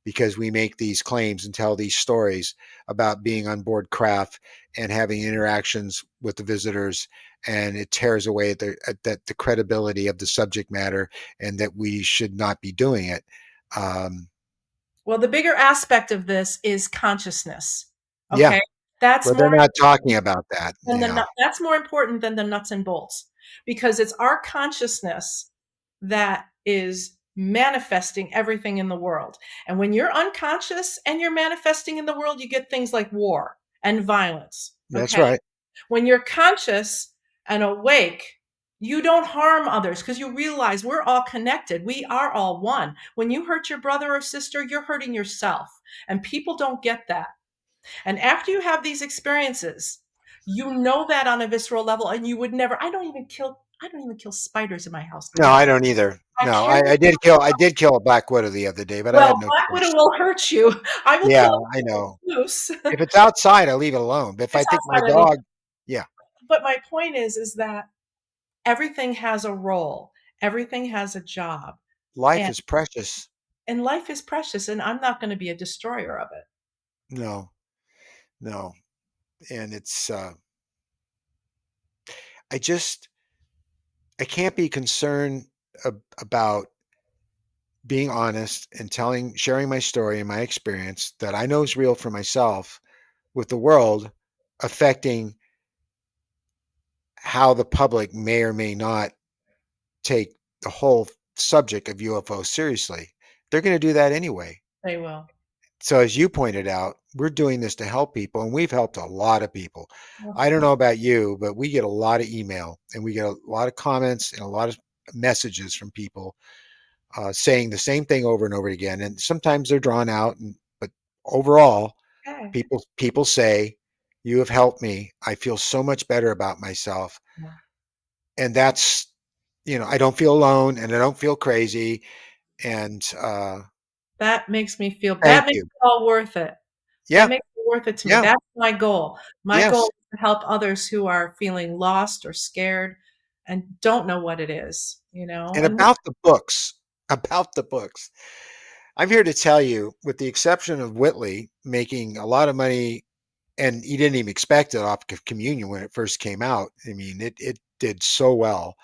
because we make these claims and tell these stories about being on board craft and having interactions with the visitors, and it tears away the credibility of the subject matter, and that we should not be doing it. Um, Well, the bigger aspect of this is consciousness. yeah, Okay. That's but they're more not talking about that. than Yeah, that's more important than the nuts and bolts, because it's our consciousness that is manifesting everything in the world. And when you're unconscious and you're manifesting in the world, you get things like war and violence. that's Okay. right. When you're conscious and awake, you don't harm others because you realize we're all connected. We are all one. When you hurt your brother or sister, you're hurting yourself. And people don't get that. And after you have these experiences, you know that on a visceral level, and you would never. I don't even kill spiders in my house No, now. I don't either. I No, carry I did kill a black widow the other day, but I Well, had no Black Widow choice. will hurt you. I will Yeah, kill I a know. moose. If it's outside, I leave it alone. But if I It's think my outside. I leave. dog, yeah, But my point is that everything has a role. Everything has a job, life and is precious. and life is precious. And I'm not going to be a destroyer of it. No, no, and I just I can't be concerned about being honest and sharing my story and my experience that I know is real for myself with the world affecting how the public may or may not take the whole subject of UFO seriously. They're going to do that anyway. They will. So as you pointed out, we're doing this to help people, and we've helped a lot of people. Well, I don't know about you, but we get a lot of email and we get a lot of comments and a lot of messages from people saying the same thing over and over again. And sometimes they're drawn out, but overall, okay. people say, "You have helped me. I feel so much better about myself." Yeah. And that's, I don't feel alone and I don't feel crazy. And That thank makes you. it all worth it. That Yeah, makes it worth it to me. yeah, That's my goal. My yes. goal is to help others who are feeling lost or scared and don't know what it is, And and about the books, I'm here to tell you, with the exception of Whitley making a lot of money, and he didn't even expect it off of Communion when it first came out. I mean, it did so well.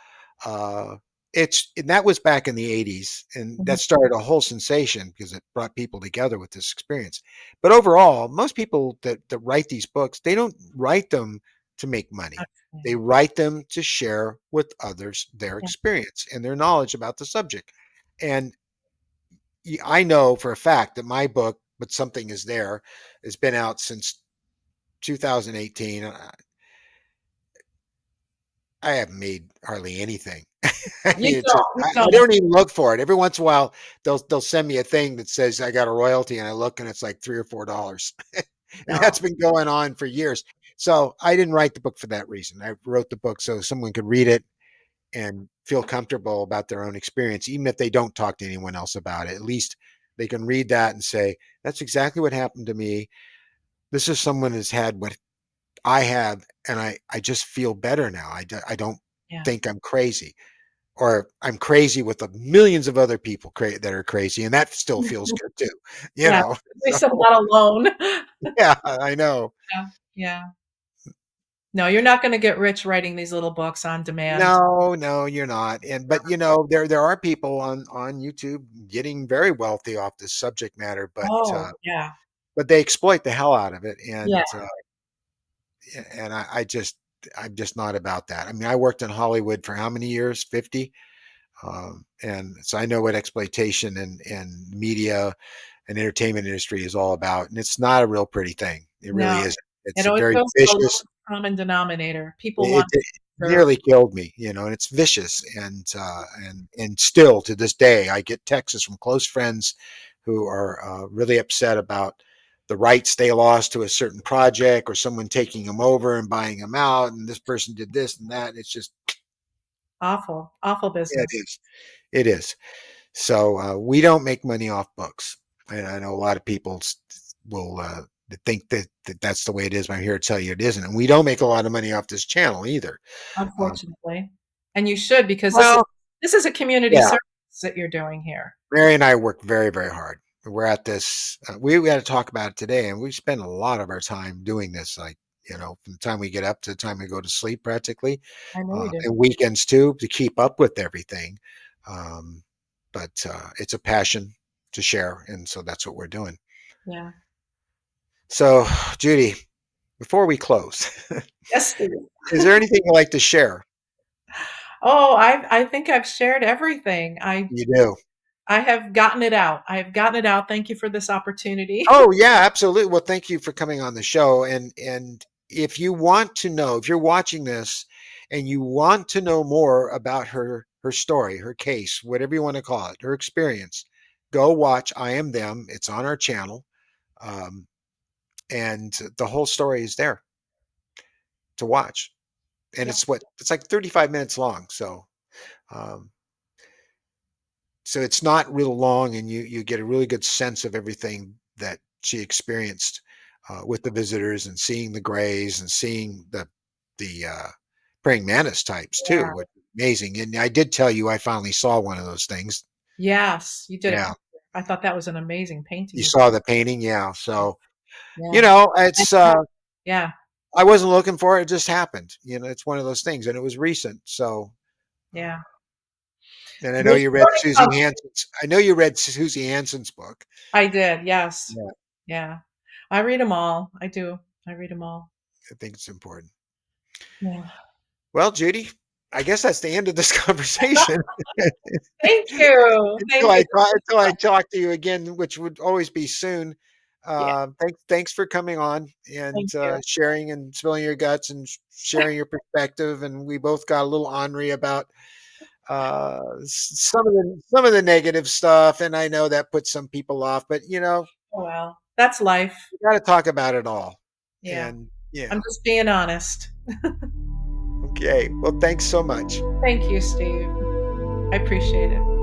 Uh, and that was back in the 80s, and Mhm. that started a whole sensation because it brought people together with this experience. But overall, most people that write these books, they don't write them to make money. They Yeah. write them to share with others their Yeah. experience and their knowledge about the subject. And I know for a fact that my book, But Something Is There, has been out since 2018. I haven't made hardly anything. I You mean, it's just don't. You I don't. don't even look for it. Every once in a while, they'll send me a thing that says I got a royalty, and I look, and it's like $3 or $4, and No. that's been going on for years. So I didn't write the book for that reason. I wrote the book so someone could read it and feel comfortable about their own experience, even if they don't talk to anyone else about it. At least they can read that and say, "That's exactly what happened to me. This is someone who's had what I have, and I just feel better now. I don't Yeah. think I'm crazy." Or I'm crazy with the millions of other people that are crazy, and that still feels good too, you Yeah. know? At least I'm So, not alone. yeah, I know. Yeah. Yeah. No, you're not gonna get rich writing these little books on demand. No, no, you're not. And but there are people on YouTube getting very wealthy off this subject matter, Oh, yeah. but they exploit the hell out of it, Yeah. and I'm just not about that. I mean, I worked in Hollywood for how many years? 50. And so I know what exploitation and media and entertainment industry is all about, and it's not a real pretty thing. It No. really isn't. It's It a always very goes to the vicious. lowest common denominator. People It, want it to nearly killed me, and it's vicious. And still to this day, I get texts from close friends who are really upset about the rights they lost to a certain project or someone taking them over and buying them out, and this person did this and that. It's just awful, awful yeah, it business. is. It is. So we don't make money off books. And I know a lot of people will think that that's the way it is. But I'm here to tell you it isn't. And we don't make a lot of money off this channel either. Uh, Unfortunately. And you should because well, this is a community yeah, service that you're doing here. Mary and I work very, very hard. We're at this. We had to talk about it today, and we spend a lot of our time doing this. Like from the time we get up to the time we go to sleep, practically, I know you do. and weekends too, to keep up with everything. Um, but it's a passion to share, and so that's what we're doing. Yeah. So, Judy, before we close, Yes, Steve. is there anything you'd like to share? Oh, I think I've shared everything. You do. I have gotten it out. I have gotten it out. Thank you for this opportunity. Oh yeah, absolutely. Well, thank you for coming on the show. And if you want to know, if you're watching this and you want to know more about her story, her case, whatever you want to call it, her experience, go watch I Am Them. It's on our channel. Um, and the whole story is there to watch. And Yeah. it's like 35 minutes long. Um, so it's not real long, and you get a really good sense of everything that she experienced with the visitors, and seeing the grays, and seeing the praying mantis types too, Yeah. which is amazing. And I did tell you I finally saw one of those things. Yes, you did a Yeah, picture. I thought that was an amazing painting you you saw the painting. Yeah, did. so Yeah. And it's yeah. I wasn't looking for it; it just happened. It's one of those things, and it was recent. So Yeah. and I know There's you read learning Susie something. Hanson's. I know you read Susie Hanson's book. I did. Yes. Yeah, Yeah. I read them all. I do. I read them all. I think it's important. Yeah. Well, Judy, I guess that's the end of this conversation. Thank you. until Thank you. I This talk, was until I fun. talk to you again, which would always be soon. Yeah. Thanks for coming on and Thank you. sharing and spilling your guts and sharing your perspective. And we both got a little ornery about some of the negative stuff, and I know that puts some people off. But Oh, well. That's life. we got to talk about it all. Yeah. And I'm just being honest. okay. Well, thanks so much. Thank you, Steve. I appreciate it.